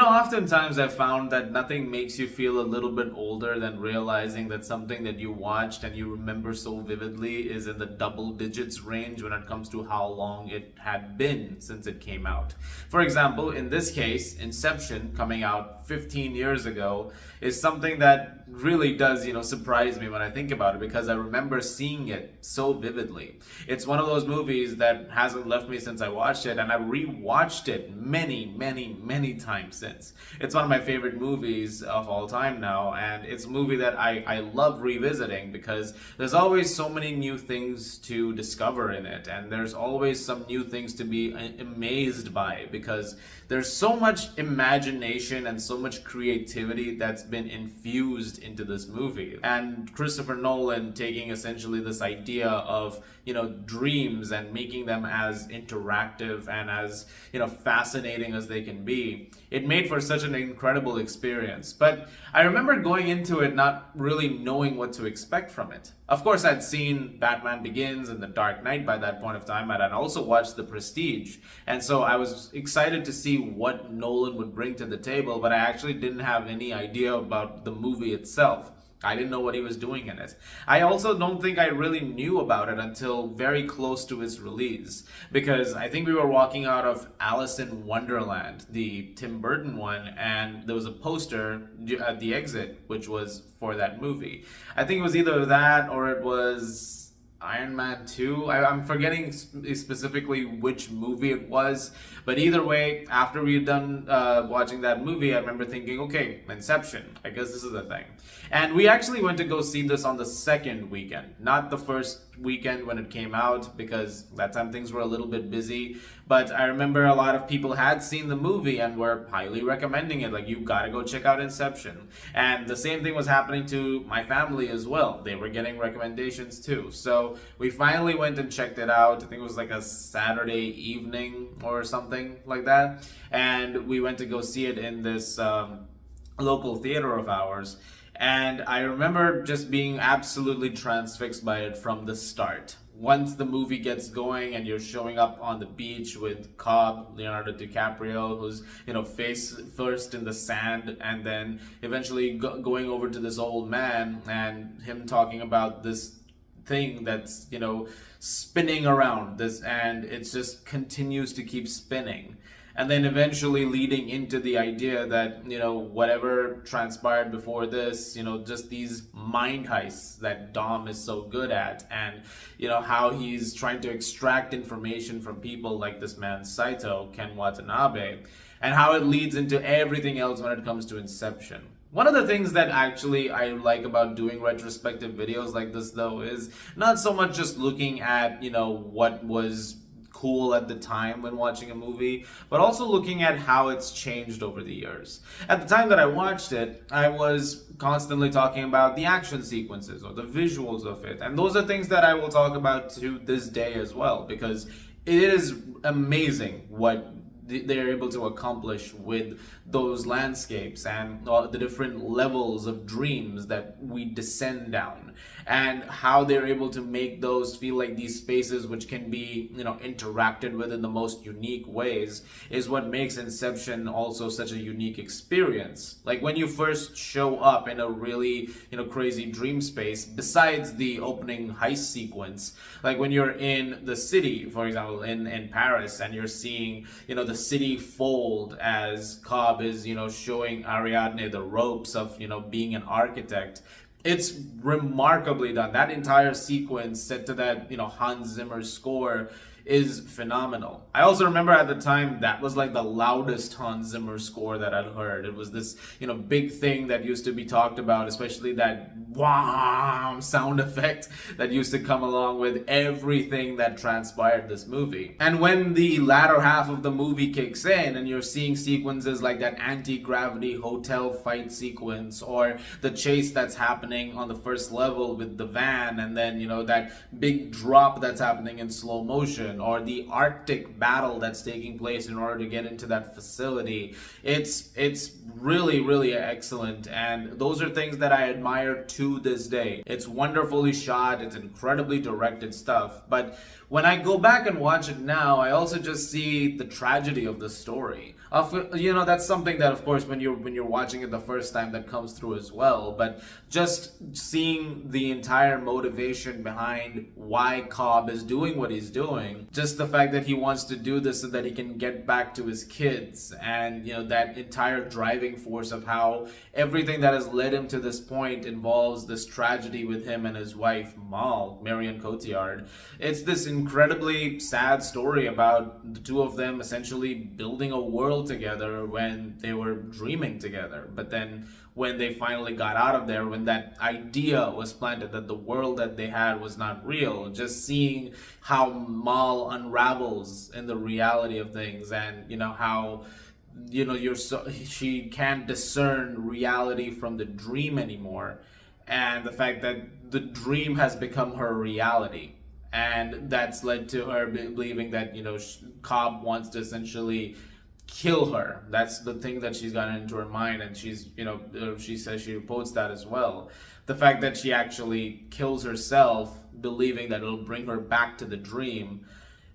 Oftentimes I've found that nothing makes you feel a little bit older than realizing that something that you watched and you remember so vividly is in the double digits range when it comes to how long it had been since it came out. For example, in this case, Inception coming out 15 years ago is something that really does, surprise me when I think about it because I remember seeing it so vividly. It's one of those movies that hasn't left me since I watched it, and I rewatched it many, many, many times since. It's one of my favorite movies of all time now, and it's a movie that I love revisiting because there's always so many new things to discover in it, and there's always some new things to be amazed by because there's so much imagination and so much creativity that's been infused into this movie. And Christopher Nolan taking essentially this idea of, dreams and making them as interactive and as, fascinating as they can be. It made for such an incredible experience. But I remember going into it not really knowing what to expect from it. Of course, I'd seen Batman Begins and The Dark Knight by that point of time, and I'd also watched The Prestige. And so I was excited to see what Nolan would bring to the table, but I actually didn't have any idea about the movie itself. I didn't know what he was doing in it. I also don't think I really knew about it until very close to its release, because I think we were walking out of Alice in Wonderland, the Tim Burton one, and there was a poster at the exit, which was for that movie. I think it was either that or it was Iron Man 2. I'm forgetting specifically which movie it was, but either way, after we had done watching that movie, I remember thinking, okay, Inception, I guess this is a thing. And we actually went to go see this on the second weekend, not the first weekend when it came out, because that time things were a little bit busy. But I remember a lot of people had seen the movie and were highly recommending it, like, you gotta go check out Inception. And the same thing was happening to my family as well. They were getting recommendations too. So we finally went and checked it out. I think it was like a Saturday evening or something like that. And we went to go see it in this local theater of ours. And I remember just being absolutely transfixed by it from the start. Once the movie gets going and you're showing up on the beach with Cobb, Leonardo DiCaprio, who's, face first in the sand, and then eventually going over to this old man and him talking about this thing that's, spinning around this, and it just continues to keep spinning. And then eventually leading into the idea that, whatever transpired before this, just these mind heists that Dom is so good at, and, how he's trying to extract information from people like this man Saito, Ken Watanabe, and how it leads into everything else when it comes to Inception. One of the things that actually I like about doing retrospective videos like this, though, is not so much just looking at, what was cool at the time when watching a movie, but also looking at how it's changed over the years. At the time that I watched it, I was constantly talking about the action sequences or the visuals of it, and those are things that I will talk about to this day as well, because it is amazing what they're able to accomplish with those landscapes and the different levels of dreams that we descend down, and how they're able to make those feel like these spaces which can be, interacted with in the most unique ways, is what makes Inception also such a unique experience. Like when you first show up in a really, crazy dream space, besides the opening heist sequence, like when you're in the city, for example, in Paris, and you're seeing, the city fold as Cobb is, showing Ariadne the ropes of, being an architect. It's remarkably done. That entire sequence set to that, Hans Zimmer score is phenomenal. I also remember at the time that was like the loudest Hans Zimmer score that I'd heard. It was this, big thing that used to be talked about, especially that wham sound effect that used to come along with everything that transpired this movie. And when the latter half of the movie kicks in and you're seeing sequences like that anti-gravity hotel fight sequence, or the chase that's happening happening on the first level with the van, and then that big drop that's happening in slow motion, or the Arctic battle that's taking place in order to get into that facility. It's really, really excellent, and those are things that I admire to this day. It's wonderfully shot, it's incredibly directed stuff, but when I go back and watch it now, I also just see the tragedy of the story. That's something that, of course, when you're watching it the first time, that comes through as well. But just seeing the entire motivation behind why Cobb is doing what he's doing, just the fact that he wants to do this so that he can get back to his kids, and that entire driving force of how everything that has led him to this point involves this tragedy with him and his wife Mal, Marion Cotillard. It's this incredibly sad story about the two of them essentially building a world together when they were dreaming together. But then when they finally got out of there, when that idea was planted that the world that they had was not real, just seeing how Mal unravels in the reality of things, and how she can't discern reality from the dream anymore, and the fact that the dream has become her reality. And that's led to her believing that, Cobb wants to essentially kill her. That's the thing that she's gotten into her mind, and she's, she says, she reports that as well. The fact that she actually kills herself, believing that it'll bring her back to the dream,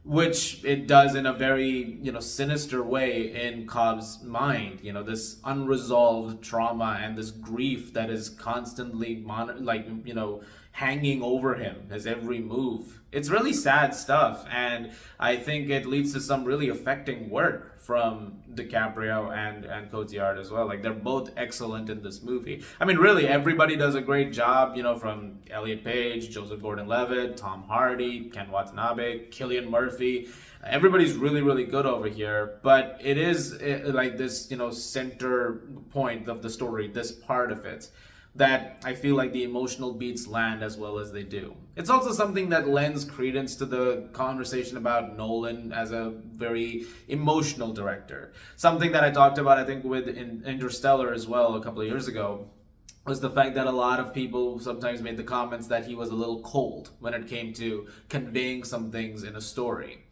which it does in a very, sinister way in Cobb's mind. This unresolved trauma and this grief that is constantly, hanging over him, his every move. It's really sad stuff, and I think it leads to some really affecting work from DiCaprio and Cotillard as well. Like, they're both excellent in this movie. I mean, really, everybody does a great job, from Elliot Page, Joseph Gordon-Levitt, Tom Hardy, Ken Watanabe, Cillian Murphy. Everybody's really, really good over here, but it is like this, center point of the story, this part of it, that I feel like the emotional beats land as well as they do. It's also something that lends credence to the conversation about Nolan as a very emotional director. Something that I talked about, I think, with Interstellar as well a couple of years ago, was the fact that a lot of people sometimes made the comments that he was a little cold when it came to conveying some things in a story.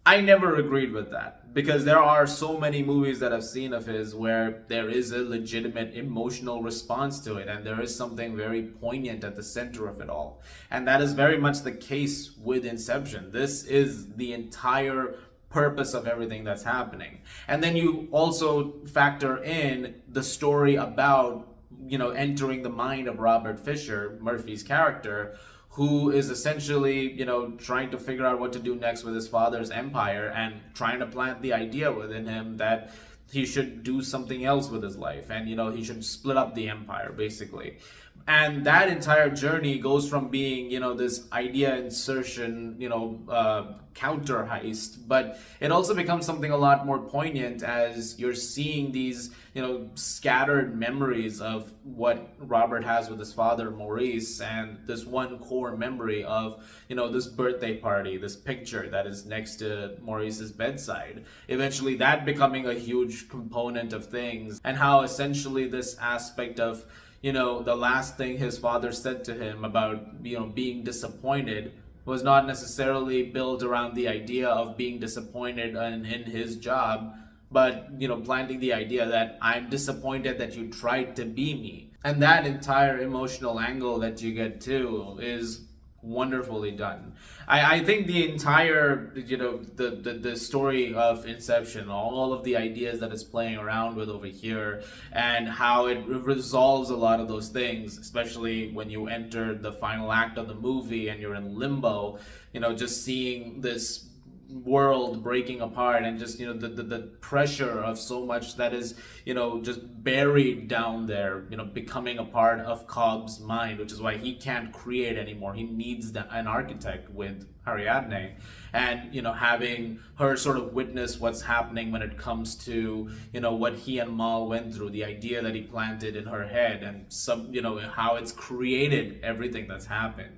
I never agreed with that, because there are so many movies that I've seen of his where there is a legitimate emotional response to it, and there is something very poignant at the center of it all. And that is very much the case with Inception. This is the entire purpose of everything that's happening. And then you also factor in the story about, entering the mind of Robert Fisher, Murphy's character, who is essentially, trying to figure out what to do next with his father's empire, and trying to plant the idea within him that he should do something else with his life, and, he should split up the empire, basically. And that entire journey goes from being, this idea insertion, counter heist, but it also becomes something a lot more poignant as you're seeing these, scattered memories of what Robert has with his father, Maurice, and this one core memory of, this birthday party, this picture that is next to Maurice's bedside. Eventually that becoming a huge component of things, and how essentially this aspect of, the last thing his father said to him about, being disappointed was not necessarily built around the idea of being disappointed in his job, but, planting the idea that I'm disappointed that you tried to be me. And that entire emotional angle that you get too is wonderfully done. I think the entire, the story of Inception, all of the ideas that it's playing around with over here, and how it resolves a lot of those things, especially when you enter the final act of the movie and you're in limbo, just seeing this world breaking apart, and just the pressure of so much that is just buried down there, becoming a part of Cobb's mind, which is why he can't create anymore. He needs an architect with Ariadne, and having her sort of witness what's happening when it comes to what he and Mal went through, the idea that he planted in her head, and some how it's created everything that's happened.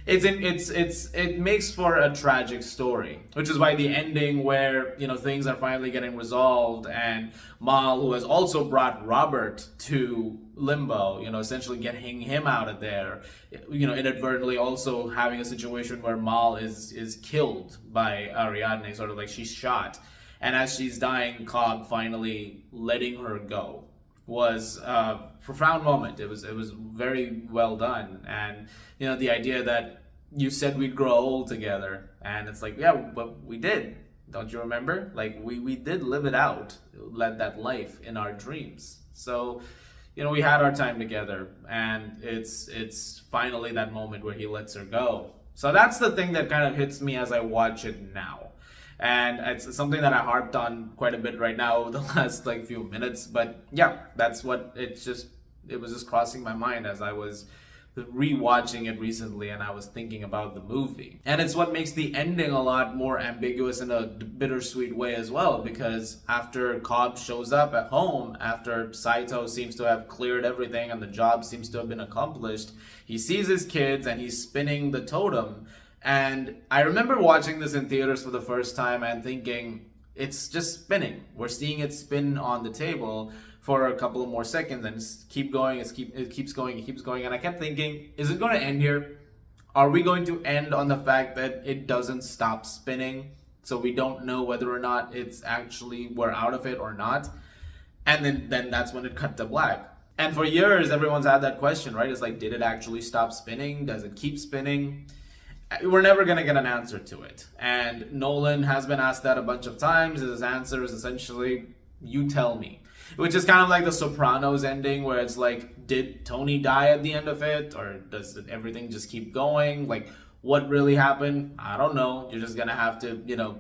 it makes for a tragic story, which is why the ending where things are finally getting resolved, and Mal, who has also brought Robert to limbo, essentially getting him out of there, inadvertently also having a situation where Mal is killed by Ariadne, sort of like she's shot, and as she's dying, Cobb finally letting her go was a profound moment. It was very well done, and the idea that you said we'd grow old together, and it's like, yeah, but we did. Don't you remember? Like we did live it out, led that life in our dreams. So, we had our time together, and it's finally that moment where he lets her go. So that's the thing that kind of hits me as I watch it now. And it's something that I harped on quite a bit right now over the last few minutes. But yeah, that's what it was just crossing my mind as I was rewatching it recently, and I was thinking about the movie. And it's what makes the ending a lot more ambiguous in a bittersweet way as well, because after Cobb shows up at home, after Saito seems to have cleared everything and the job seems to have been accomplished, he sees his kids and he's spinning the totem. And I remember watching this in theaters for the first time and thinking, it's just spinning. We're seeing it spin on the table for a couple of more seconds, and keep going. It keeps going. And I kept thinking, is it going to end here? Are we going to end on the fact that it doesn't stop spinning? So we don't know whether or not it's actually we're out of it or not. And then that's when it cut to black. And for years, everyone's had that question, right? It's like, did it actually stop spinning? Does it keep spinning? We're never going to get an answer to it. And Nolan has been asked that a bunch of times. His answer is essentially, you tell me. Which is kind of like the Sopranos ending, where it's like, did Tony die at the end of it? Or does everything just keep going? Like, what really happened? I don't know. You're just going to have to,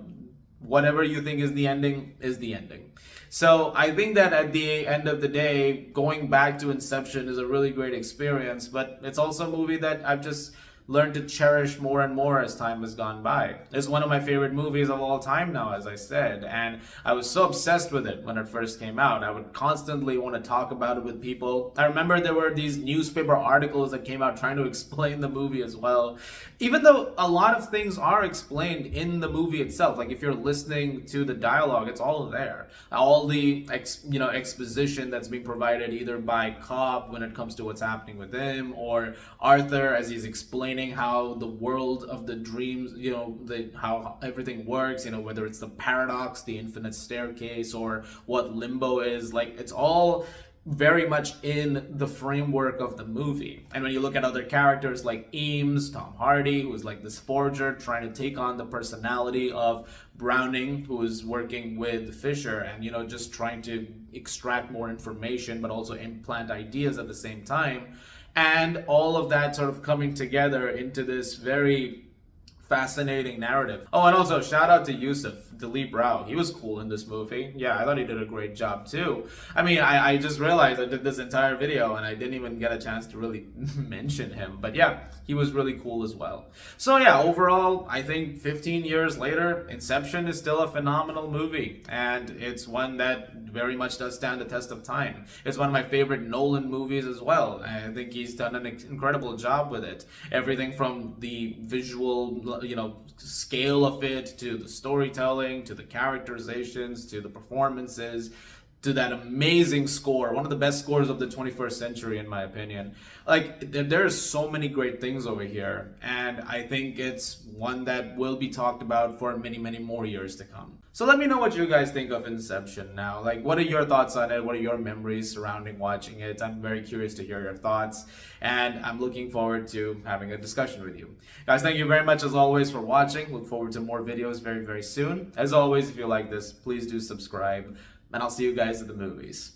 whatever you think is the ending is the ending. So I think that at the end of the day, going back to Inception is a really great experience, but it's also a movie that I've just learned to cherish more and more as time has gone by. It's one of my favorite movies of all time now, as I said, and I was so obsessed with it when it first came out. I would constantly want to talk about it with people. I remember there were these newspaper articles that came out trying to explain the movie as well, even though a lot of things are explained in the movie itself. Like if you're listening to the dialogue, it's all there. All the exposition that's being provided either by Cobb when it comes to what's happening with him, or Arthur as he's explaining how the world of the dreams, how everything works, whether it's the paradox, the infinite staircase, or what limbo is. Like, it's all very much in the framework of the movie. And when you look at other characters like Eames, Tom Hardy, who's like this forger trying to take on the personality of Browning, who is working with Fisher and just trying to extract more information but also implant ideas at the same time. And all of that sort of coming together into this very fascinating narrative. Oh, and also shout out to Yusuf, Dilip Rao. He was cool in this movie. Yeah, I thought he did a great job too. I mean, I just realized I did this entire video and I didn't even get a chance to really mention him. But yeah, he was really cool as well. So yeah, overall, I think 15 years later, Inception is still a phenomenal movie. And it's one that very much does stand the test of time. It's one of my favorite Nolan movies as well. I think he's done an incredible job with it. Everything from the visual, scale of it, to the storytelling, to the characterizations, to the performances, to that amazing score, one of the best scores of the 21st century in my opinion. Like, there's so many great things over here, and I think it's one that will be talked about for many, many more years to come. So let me know what you guys think of Inception now. Like, what are your thoughts on it? What are your memories surrounding watching it? I'm very curious to hear your thoughts, and I'm looking forward to having a discussion with you. Guys, thank you very much as always for watching. Look forward to more videos very, very soon. As always, if you like this, please do subscribe, and I'll see you guys at the movies.